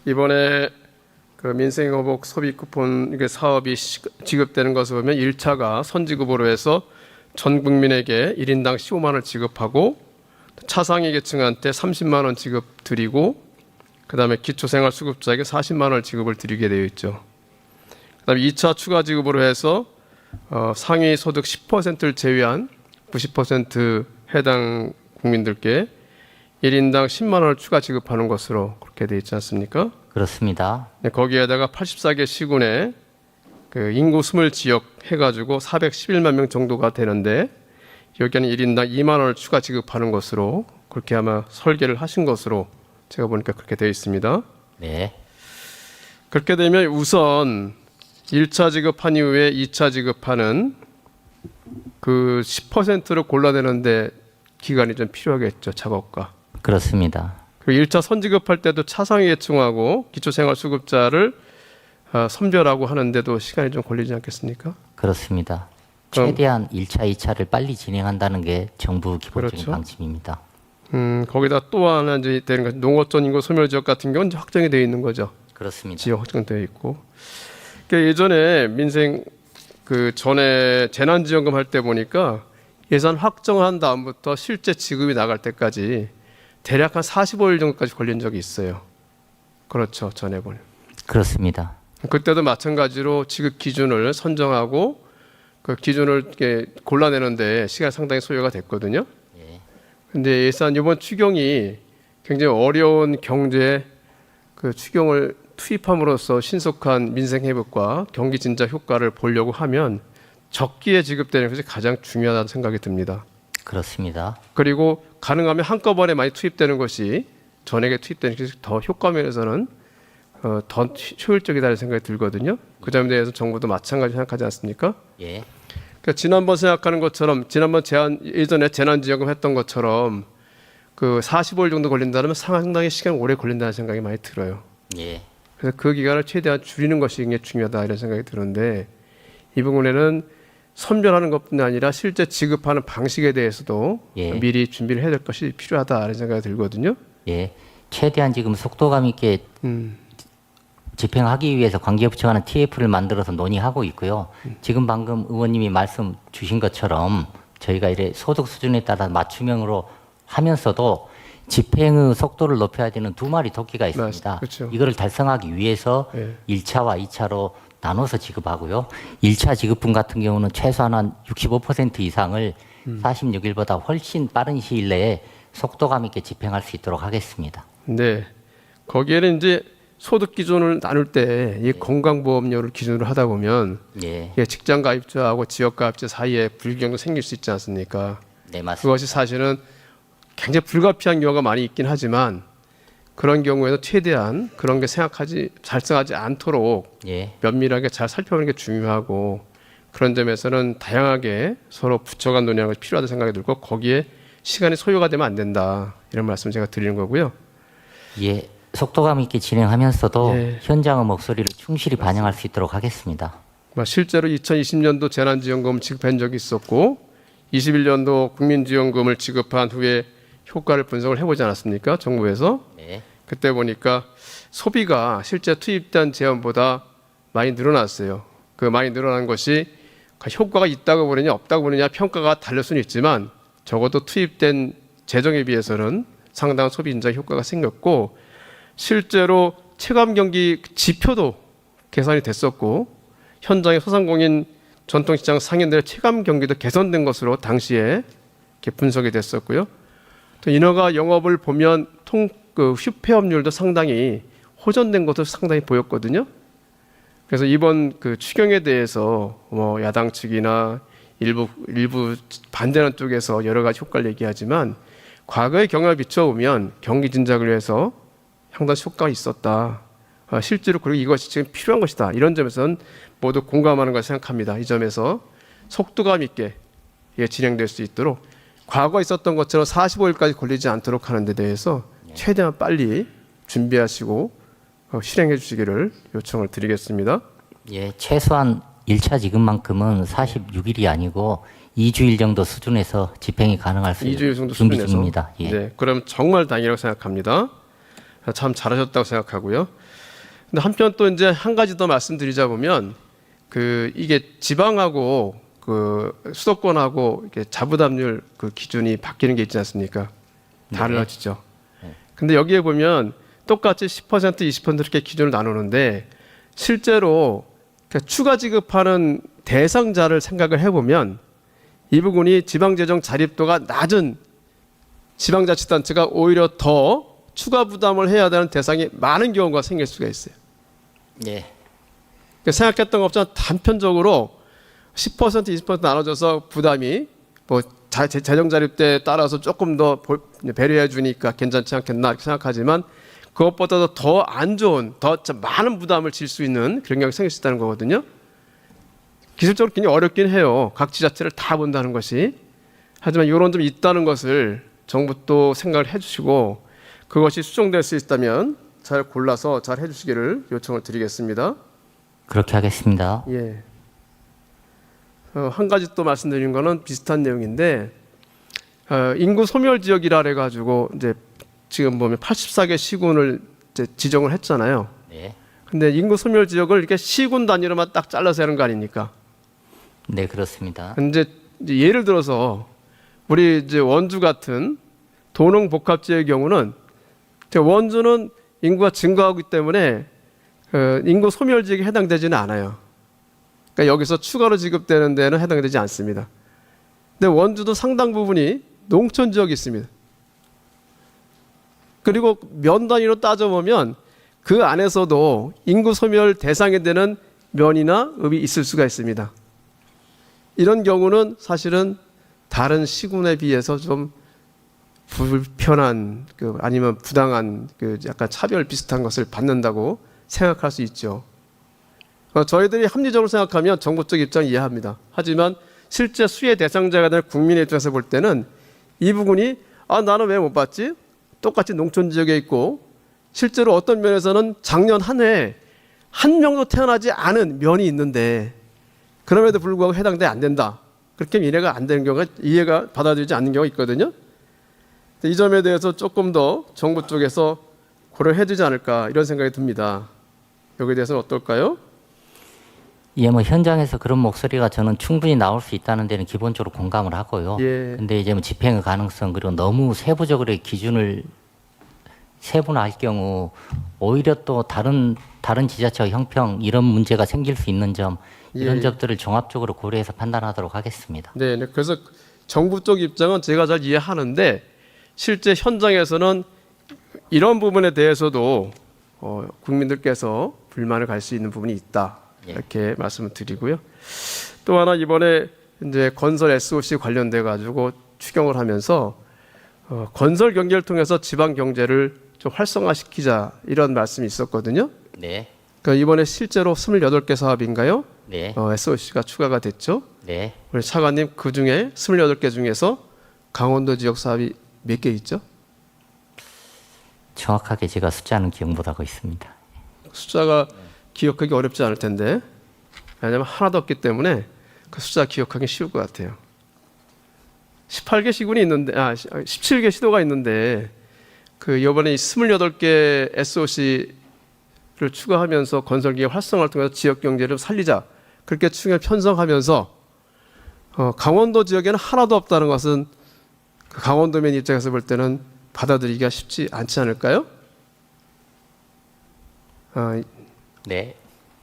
이번에 그 민생회복 소비 쿠폰 이게 사업이 지급되는 것을 보면 1차가 선지급으로 해서 전 국민에게 1인당 15만 원을 지급하고 차상위 계층한테 30만 원 지급 드리고 그다음에 기초생활수급자에게 40만 원을 지급을 드리게 되어 있죠. 그다음에 2차 추가 지급으로 해서 상위 소득 10%를 제외한 90% 해당 국민들께 1인당 10만 원을 추가 지급하는 것으로 그렇게 되어 있지 않습니까? 그렇습니다. 네, 거기에다가 84개 시군에 그 인구 스물 지역 해가지고 411만 명 정도가 되는데 여기는 1인당 2만 원을 추가 지급하는 것으로 그렇게 아마 설계를 하신 것으로 제가 보니까 그렇게 되어 있습니다. 네. 그렇게 되면 우선 1차 지급한 이후에 2차 지급하는 그 10%를 골라내는데 기간이 좀 필요하겠죠, 작업과. 그렇습니다. 그리고 1차 선지급할 때도 차상위 계층하고 기초생활수급자를 선별하고 하는데도 시간이 좀 걸리지 않겠습니까? 그렇습니다. 최대한 1차, 2차를 빨리 진행한다는 게 정부 기본적인 그렇죠. 방침입니다. 거기다 또 하나 이제 되는 것, 농어촌 인구 소멸 지역 같은 경우는 이제 확정이 되어 있는 거죠. 그렇습니다. 지역 확정되어 있고. 그러니까 예전에 민생 그 전에 재난지원금 할 때 보니까 예산 확정한 다음부터 실제 지급이 나갈 때까지 대략 한 45일 정도까지 걸린 적이 있어요. 그렇죠, 전에 보면. 그렇습니다. 그때도 마찬가지로 지급 기준을 선정하고 그 기준을 이렇게 골라내는데 시간 상당히 소요가 됐거든요. 근데 예산 이번 추경이 굉장히 어려운 경제 그 추경을 투입함으로써 신속한 민생 회복과 경기 진짜 효과를 보려고 하면 적기에 지급되는 것이 가장 중요하다는 생각이 듭니다. 그렇습니다. 그리고 가능하면 한꺼번에 많이 투입되는 것이 전액에 투입되는 것이 더 효과 면에서는 더 효율적이다는 생각이 들거든요. 그 점에 대해서 정부도 마찬가지로 생각하지 않습니까? 예. 그러니까 지난번 생각하는 것처럼 지난번 예전에 재난지원금 했던 것처럼 그 45일 정도 걸린다면 상당히 시간 오래 걸린다는 생각이 많이 들어요. 예. 그래서 그 기간을 최대한 줄이는 것이 굉장히 중요하다 이런 생각이 드는데 이 부분에는 선별하는 것뿐 아니라 실제 지급하는 방식에 대해서도 예. 미리 준비를 해야 될 것이 필요하다 이런 생각이 들거든요. 예. 최대한 지금 속도감 있게 집행하기 위해서 관계부처 간의 TF를 만들어서 논의하고 있고요. 지금 방금 의원님이 말씀 주신 것처럼 저희가 이래 소득 수준에 따라 맞춤형으로 하면서도 집행의 속도를 높여야 되는 두 마리 토끼가 있습니다. 그렇죠. 이거를 달성하기 위해서 예. 1차와 2차로 나눠서 지급하고요. 1차 지급분 같은 경우는 최소한 한 65% 이상을 46일보다 훨씬 빠른 시일 내에 속도감 있게 집행할 수 있도록 하겠습니다. 네. 거기에는 이제 소득 기준을 나눌 때 이 건강보험료를 기준으로 하다 보면 예. 직장 가입자하고 지역 가입자 사이에 불균형도 생길 수 있지 않습니까? 네, 맞습니다. 그것이 사실은 굉장히 불가피한 경우가 많이 있긴 하지만 그런 경우에도 최대한 그런 게 발생하지 않도록 예. 면밀하게 잘 살펴보는 게 중요하고 그런 점에서는 다양하게 서로 부처 간 논의하는 것이 필요하다는 생각이 들고 거기에 시간이 소요가 되면 안 된다 이런 말씀 제가 드리는 거고요. 예. 속도감 있게 진행하면서도 예. 현장의 목소리를 충실히 반영할 수 있도록 하겠습니다. 실제로 2020년도 재난지원금 지급한 적이 있었고 21년도 국민지원금을 지급한 후에 효과를 분석을 해보지 않았습니까? 정부에서. 네. 그때 보니까 소비가 실제 투입된 재원보다 많이 늘어났어요. 그 많이 늘어난 것이 효과가 있다고 보느냐 없다고 보느냐 평가가 다를 수는 있지만 적어도 투입된 재정에 비해서는 상당한 소비 인자 효과가 생겼고 실제로 체감 경기 지표도 개선이 됐었고 현장의 소상공인 전통시장 상인들의 체감 경기도 개선된 것으로 당시에 이렇게 분석이 됐었고요. 또 인허가 영업을 보면 휴폐업률도 상당히 호전된 것도 상당히 보였거든요. 그래서 이번 그 추경에 대해서 야당 측이나 일부 반대하는 쪽에서 여러 가지 효과를 얘기하지만 과거의 경험에 비춰보면 경기 진작을 위해서 상당히 효과가 있었다. 실제로 그리고 이것이 지금 필요한 것이다. 이런 점에서는 모두 공감하는 것을 생각합니다. 이 점에서 속도감 있게 진행될 수 있도록 과거 있었던 것처럼 45일까지 걸리지 않도록 하는 데 대해서 최대한 빨리 준비하시고 실행해 주시기를 요청을 드리겠습니다. 예, 최소한 1차 지급만큼은 46일이 아니고 2주일 정도 수준에서 집행이 가능할 수 있는 2주일 정도 준비 수준에서. 중입니다. 예. 네, 그럼 정말 다행이라고 생각합니다. 참 잘하셨다고 생각하고요. 근데 한편 또 이제 한 가지 더 말씀드리자 보면 이게 지방하고 수도권하고 이렇게 자부담률 기준이 바뀌는 게 있지 않습니까? 달라지죠. 근데 여기에 보면 똑같이 10%, 20% 이렇게 기준을 나누는데 실제로 추가 지급하는 대상자를 생각을 해보면 이 부분이 지방재정 자립도가 낮은 지방자치단체가 오히려 더 추가 부담을 해야 되는 대상이 많은 경우가 생길 수가 있어요. 예. 생각했던 것보다 단편적으로 10%, 20% 나눠져서 부담이 뭐 재정 자립도에 따라서 조금 더 배려해 주니까 괜찮지 않겠나 생각하지만 그것보다도 더 안 좋은, 더 많은 부담을 질 수 있는 그런 경우가 생길 수 있다는 거거든요. 기술적으로 굉장히 어렵긴 해요. 각 지자체를 다 본다는 것이. 하지만 이런 점이 있다는 것을 정부도 생각을 해주시고 그것이 수정될 수 있다면 잘 골라서 잘 해주시기를 요청을 드리겠습니다. 그렇게 하겠습니다. 예. 한 가지 또 말씀드린 거는 비슷한 내용인데 인구 소멸 지역이라 해가지고 이제 지금 보면 84개 시군을 이제 지정을 했잖아요. 네. 근데 인구 소멸 지역을 이렇게 시군 단위로만 딱 잘라서 하는 거 아닙니까? 네, 그렇습니다. 근데 이제 예를 들어서 우리 이제 원주 같은 도농 복합 지역의 경우는 원주는 인구가 증가하기 때문에 인구 소멸 지역에 해당되지는 않아요. 그러니까 여기서 추가로 지급되는 데는 해당되지 않습니다. 근데 원주도 상당 부분이 농촌 지역이 있습니다. 그리고 면 단위로 따져보면 그 안에서도 인구 소멸 대상이 되는 면이나 읍이 있을 수가 있습니다. 이런 경우는 사실은 다른 시군에 비해서 좀 불편한 아니면 부당한 약간 차별 비슷한 것을 받는다고 생각할 수 있죠. 저희들이 합리적으로 생각하면 정부 쪽 입장 이해합니다. 하지만 실제 수혜 대상자가 될 국민의 입장에서 볼 때는 이 부분이 나는 왜 못 받지? 똑같이 농촌 지역에 있고 실제로 어떤 면에서는 작년 한 해 한 명도 태어나지 않은 면이 있는데 그럼에도 불구하고 해당돼 안 된다. 그렇게 이해가 안 되는 경우가 이해가 받아들이지 않는 경우가 있거든요. 이 점에 대해서 조금 더 정부 쪽에서 고려해 주지 않을까 이런 생각이 듭니다. 여기에 대해서는 어떨까요? 예, 뭐 현장에서 그런 목소리가 저는 충분히 나올 수 있다는 데는 기본적으로 공감을 하고요. 예. 근데 이제 뭐 집행의 가능성 그리고 너무 세부적으로 기준을 세분화할 경우 오히려 또 다른 지자체와 형평 이런 문제가 생길 수 있는 점 이런 예. 점들을 종합적으로 고려해서 판단하도록 하겠습니다. 네, 그래서 정부 쪽 입장은 제가 잘 이해하는데 실제 현장에서는 이런 부분에 대해서도 국민들께서 불만을 갈 수 있는 부분이 있다. 이렇게 말씀을 드리고요. 또 하나 이번에 이제 건설 SOC 관련돼 가지고 추경을 하면서 건설 경제를 통해서 지방 경제를 좀 활성화시키자 이런 말씀이 있었거든요. 네. 그러니까 이번에 실제로 28개 사업인가요? 네. SOC가 추가가 됐죠. 네. 우리 차관님 그 중에 28개 중에서 강원도 지역 사업이 몇 개 있죠? 정확하게 제가 숫자는 기억 못하고 있습니다. 숫자가 기억하기 어렵지 않을 텐데 왜냐하면 하나도 없기 때문에 그 숫자 기억하기 쉬울 것 같아요. 18개 시군이 있는데 17개 시도가 있는데 이번에 28개 SOC를 추가하면서 건설기업 활성화를 통해서 지역 경제를 살리자 그렇게 추경 편성하면서 강원도 지역에는 하나도 없다는 것은 강원도민 입장에서 볼 때는 받아들이기가 쉽지 않지 않을까요? 네.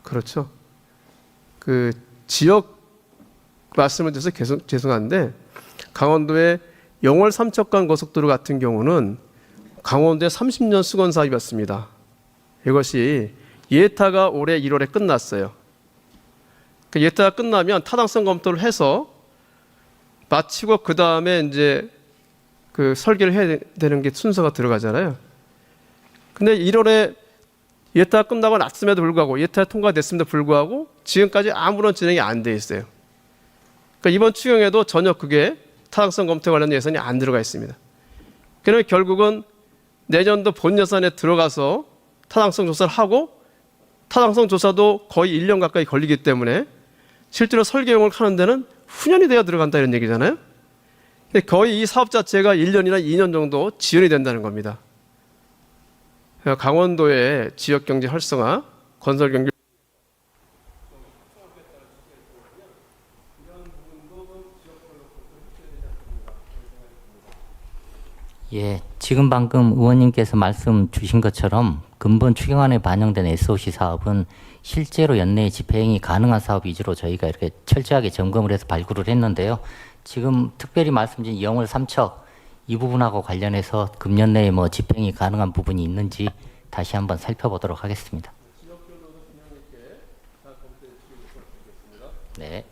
그렇죠. 지역 말씀을 드려서 계속 죄송한데 강원도의 영월 삼척간 고속도로 같은 경우는 강원도의 30년 수건 사업이었습니다. 이것이 예타가 올해 1월에 끝났어요. 예타가 끝나면 타당성 검토를 해서 마치고 그 다음에 이제 설계를 해야 되는 게 순서가 들어가잖아요. 근데 1월에 예타가 끝나고 났음에도 불구하고 예타가 통과됐음에도 불구하고 지금까지 아무런 진행이 안 돼 있어요. 그러니까 이번 추경에도 전혀 그게 타당성 검토 관련 예산이 안 들어가 있습니다. 그러면 결국은 내년도 본 예산에 들어가서 타당성 조사를 하고 타당성 조사도 거의 1년 가까이 걸리기 때문에 실제로 설계용을 하는 데는 후년이 돼야 들어간다 이런 얘기잖아요. 근데 거의 이 사업 자체가 1년이나 2년 정도 지연이 된다는 겁니다. 강원도의 지역 경제 활성화, 건설 경기 예, 지금 방금 의원님께서 말씀 주신 것처럼 근본 추경안에 반영된 SOC 사업은 실제로 연내에 집행이 가능한 사업 위주로 저희가 이렇게 철저하게 점검을 해서 발굴을 했는데요. 지금 특별히 말씀 주신 영월 삼척 이 부분하고 관련해서 금년 내에 뭐 집행이 가능한 부분이 있는지 다시 한번 살펴보도록 하겠습니다. 네.